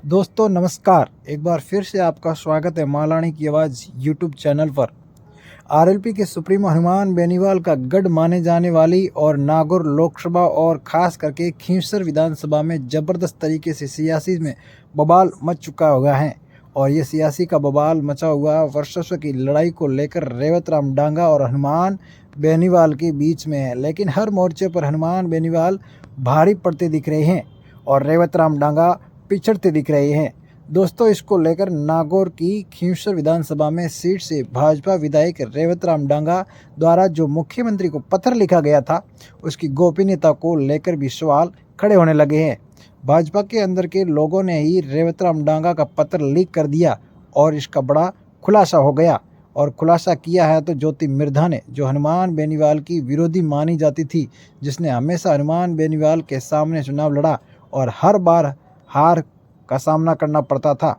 दोस्तों नमस्कार। एक बार फिर से आपका स्वागत है मालानी की आवाज़ यूट्यूब चैनल पर। आरएलपी के सुप्रीमो हनुमान बेनीवाल का गढ़ माने जाने वाली और नागौर लोकसभा और खास करके खींवसर विधानसभा में ज़बरदस्त तरीके से सियासी में बवाल मच चुका हुआ है। और ये सियासी का बवाल मचा हुआ वर्चस्व की लड़ाई को लेकर रेवत राम डांगा और हनुमान बेनीवाल के बीच में है। लेकिन हर मोर्चे पर हनुमान बेनीवाल भारी पड़ते दिख रहे हैं और रेवत राम डांगा पिछड़ते दिख रहे हैं। दोस्तों इसको लेकर नागौर की खींवसर विधानसभा में सीट से भाजपा विधायक रेवत राम डांगा द्वारा जो मुख्यमंत्री को पत्र लिखा गया था उसकी गोपनीयता को लेकर भी सवाल खड़े होने लगे हैं। भाजपा के अंदर के लोगों ने ही रेवत राम डांगा का पत्र लीक कर दिया और इसका बड़ा खुलासा हो गया। और खुलासा किया है तो ज्योति मिर्धा ने, जो हनुमान बेनीवाल की विरोधी मानी जाती थी, जिसने हमेशा हनुमान बेनीवाल के सामने चुनाव लड़ा और हर बार हार का सामना करना पड़ता था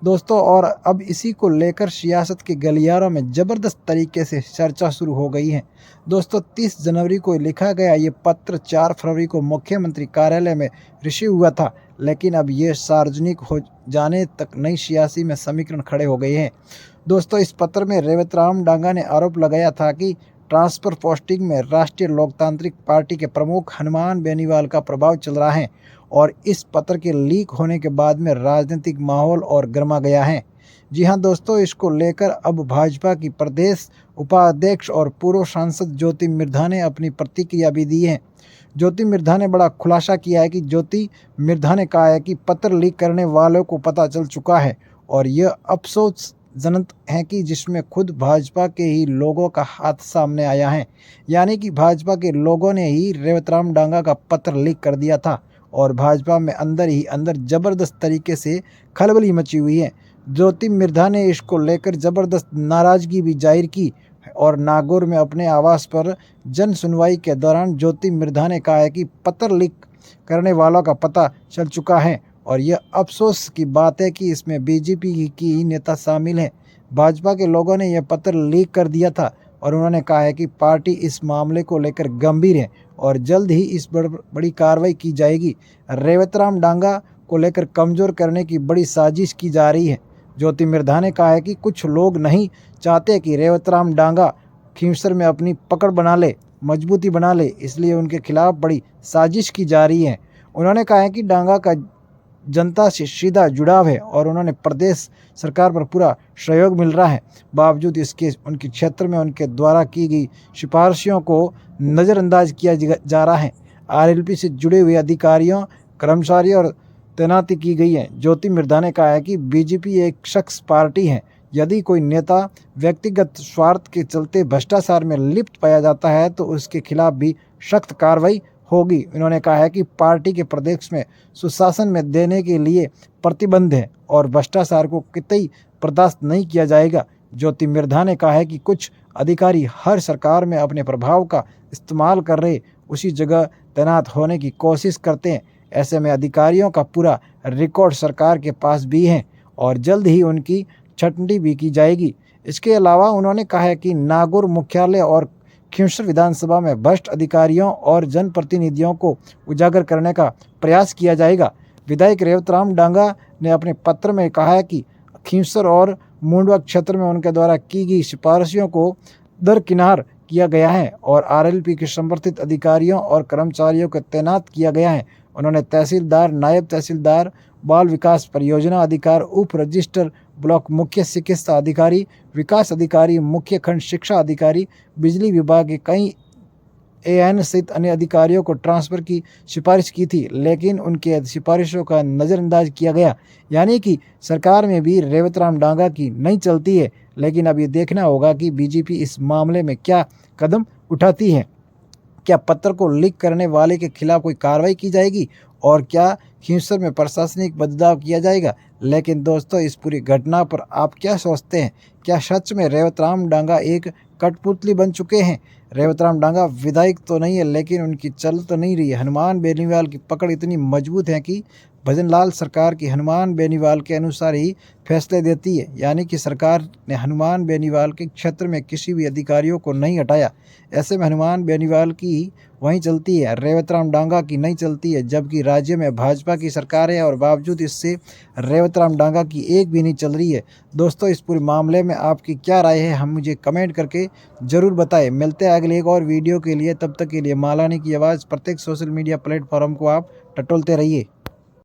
दोस्तों। और अब इसी को लेकर सियासत के गलियारों में ज़बरदस्त तरीके से चर्चा शुरू हो गई है। दोस्तों 30 जनवरी को लिखा गया ये पत्र 4 फरवरी को मुख्यमंत्री कार्यालय में रिसीव हुआ था, लेकिन अब ये सार्वजनिक हो जाने तक नई सियासी में समीकरण खड़े हो गए हैं। दोस्तों इस पत्र में रेवत राम डांगा ने आरोप लगाया था कि ट्रांसफर पोस्टिंग में राष्ट्रीय लोकतांत्रिक पार्टी के प्रमुख हनुमान बेनीवाल का प्रभाव चल रहा है और इस पत्र के लीक होने के बाद में राजनीतिक माहौल और गर्मा गया है। जी हां दोस्तों, इसको लेकर अब भाजपा की प्रदेश उपाध्यक्ष और पूर्व सांसद ज्योति मिर्धा ने अपनी प्रतिक्रिया भी दी है। ज्योति मिर्धा ने बड़ा खुलासा किया है कि ज्योति मिर्धा ने कहा है कि पत्र लीक करने वालों को पता चल चुका है और यह अफसोसजनक है कि जिसमें खुद भाजपा के ही लोगों का हाथ सामने आया है। यानी कि भाजपा के लोगों ने ही रेवत राम डांगा का पत्र लीक कर दिया था और भाजपा में अंदर ही अंदर ज़बरदस्त तरीके से खलबली मची हुई है। ज्योति मिर्धा ने इसको लेकर ज़बरदस्त नाराज़गी भी जाहिर की और नागौर में अपने आवास पर जन सुनवाई के दौरान ज्योति मिर्धा ने कहा है कि पत्र लीक करने वालों का पता चल चुका है और यह अफसोस की बात है कि इसमें बीजेपी की ही नेता शामिल हैं। भाजपा के लोगों ने यह पत्र लीक कर दिया था और उन्होंने कहा है कि पार्टी इस मामले को लेकर गंभीर है और जल्द ही इस बड़ी कार्रवाई की जाएगी। रेवत राम डांगा को लेकर कमज़ोर करने की बड़ी साजिश की जा रही है। ज्योति मिर्धा ने कहा है कि कुछ लोग नहीं चाहते कि रेवत राम डांगा खींवसर में अपनी पकड़ बना ले, मजबूती बना ले, इसलिए उनके खिलाफ बड़ी साजिश की जा रही है। उन्होंने कहा है कि डांगा का जनता से सीधा जुड़ाव है और उन्होंने प्रदेश सरकार पर पूरा सहयोग मिल रहा है। बावजूद इसके उनके क्षेत्र में उनके द्वारा की गई सिफारिशों को नज़रअंदाज किया जा रहा है। आरएलपी से जुड़े हुए अधिकारियों, कर्मचारियों और तैनाती की गई है। ज्योति मिर्धा ने कहा है कि बीजेपी एक शख्स पार्टी है। यदि कोई नेता व्यक्तिगत स्वार्थ के चलते भ्रष्टाचार में लिप्त पाया जाता है तो उसके खिलाफ भी सख्त कार्रवाई होगी। उन्होंने कहा है कि पार्टी के प्रदेश में सुशासन में देने के लिए प्रतिबंध है और भ्रष्टाचार को कतई बर्दाश्त नहीं किया जाएगा। ज्योति मिर्धा ने कहा है कि कुछ अधिकारी हर सरकार में अपने प्रभाव का इस्तेमाल कर रहे उसी जगह तैनात होने की कोशिश करते हैं। ऐसे में अधिकारियों का पूरा रिकॉर्ड सरकार के पास भी है और जल्द ही उनकी छटनी भी की जाएगी। इसके अलावा उन्होंने कहा है कि नागौर मुख्यालय और खींवसर विधानसभा में भ्रष्ट अधिकारियों और जनप्रतिनिधियों को उजागर करने का प्रयास किया जाएगा। विधायक रेवत राम डांगा ने अपने पत्र में कहा है कि खींवसर और मुंडवा क्षेत्र में उनके द्वारा की गई सिफारिशों को दरकिनार किया गया है और आरएलपी के समर्थित अधिकारियों और कर्मचारियों को तैनात किया गया है। उन्होंने तहसीलदार, नायब तहसीलदार, बाल विकास परियोजना अधिकारी, उप रजिस्टर, ब्लॉक मुख्य चिकित्सा अधिकारी, विकास अधिकारी, मुख्य खंड शिक्षा अधिकारी, बिजली विभाग के कई एएन सहित अन्य अधिकारियों को ट्रांसफ़र की सिफारिश की थी, लेकिन उनके सिफारिशों का नज़रअंदाज किया गया। यानी कि सरकार में भी रेवत राम डांगा की नहीं चलती है। लेकिन अब ये देखना होगा कि बीजेपी इस मामले में क्या कदम उठाती है। क्या पत्र को लीक करने वाले के खिलाफ कोई कार्रवाई की जाएगी और क्या खींवसर में प्रशासनिक बदलाव किया जाएगा। लेकिन दोस्तों इस पूरी घटना पर आप क्या सोचते हैं? क्या सच में रेवत राम डांगा एक कठपुतली बन चुके हैं? रेवत राम डांगा विधायक तो नहीं है, लेकिन उनकी चल तो नहीं रही है। हनुमान बेनीवाल की पकड़ इतनी मजबूत है कि भजनलाल सरकार की हनुमान बेनीवाल के अनुसार ही फैसले देती है, यानी कि सरकार ने हनुमान बेनीवाल के क्षेत्र में किसी भी अधिकारियों को नहीं हटाया। ऐसे में हनुमान बेनीवाल की वहीं चलती है, रेवतराम डांगा की नहीं चलती है, जबकि राज्य में भाजपा की सरकार है और बावजूद इससे रेवतराम डांगा की एक भी नहीं चल रही है। दोस्तों, इस पूरे मामले में आपकी क्या राय है, हम मुझे कमेंट करके ज़रूर बताएं। मिलते हैं अगले एक और वीडियो के लिए, तब तक के लिए मालानी की आवाज़ प्रत्येक सोशल मीडिया प्लेटफॉर्म को आप टटोलते रहिए।